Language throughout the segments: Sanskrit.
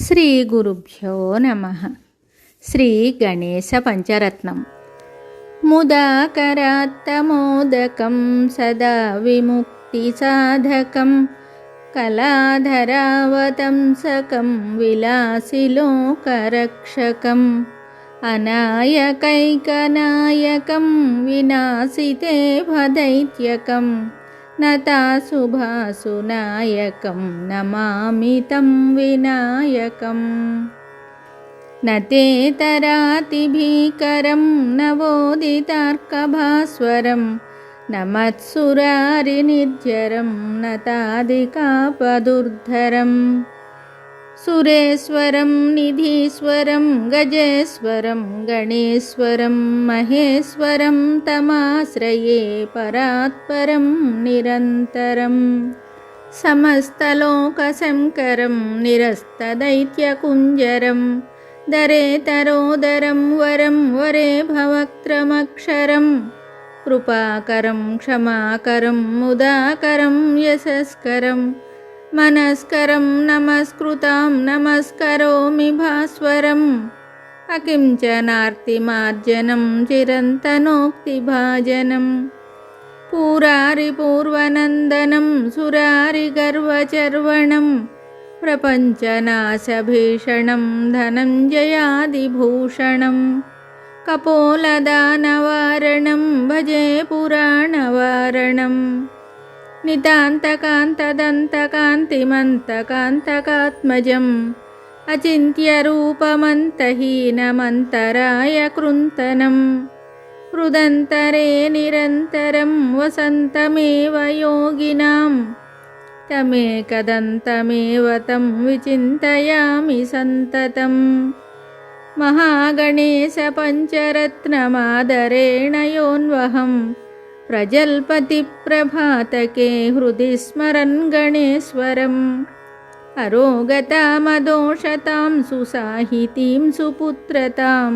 श्रीगुरुभ्यो नमः। श्रीगणेशपञ्चरत्नम्। मुदाकरात्तमोदकं सदा विमुक्तिसाधकं कलाधरावतंसकं विलासिलोकरक्षकम् अनायकैकनायकं विनाशिते भदैत्यकं नताशुभासुनायकं नमामि तं विनायकम्। न ते तरातिभीकरं नवोदितार्कभास्वरं न मत्सुरारिनिर्जरं न तादिकापदुर्धरम् सुरेश्वरं निधीश्वरं गजेश्वरं गणेश्वरं महेश्वरं तमाश्रये परात्परं निरन्तरम्। समस्तलोकशङ्करं निरस्तदैत्यकुञ्जरं दरेतरोदरं वरं वरे भवक्त्रमक्षरं कृपाकरं क्षमाकरं मुदाकरं यशस्करं मनस्करं नमस्कृतां नमस्करोमि भास्वरम् अकिञ्चनार्तिमार्जनं चिरन्तनोक्तिभाजनं पूरारिपूर्वनन्दनं सुरारिगर्वचर्वणं प्रपञ्चनाशभीषणं धनञ्जयादिभूषणं कपोलदानवारणं भजे पुराणवारणम् नितान्तकान्तदन्तकान्तिमन्तकान्तकात्मजम् अचिन्त्यरूपमन्तहीनमन्तराय कृन्तनं हृदन्तरे निरन्तरं वसन्तमेव योगिनां तमेकदन्तमेव तं विचिन्तयामि सन्ततम्। महागणेशपञ्चरत्नमादरेण योऽन्वहं प्रजल्पतिप्रभातके हृदि स्मरन् गणेश्वरम् अरोगतामदोषतां सुसाहितीं सुपुत्रतां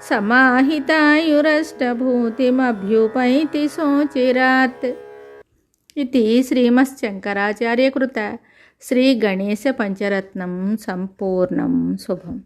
समाहितायुरष्टभूतिमभ्युपैति सोचिरात् इति श्रीमच्छङ्कराचार्यकृत श्रीगणेशपञ्चरत्नं सम्पूर्णं शुभम्।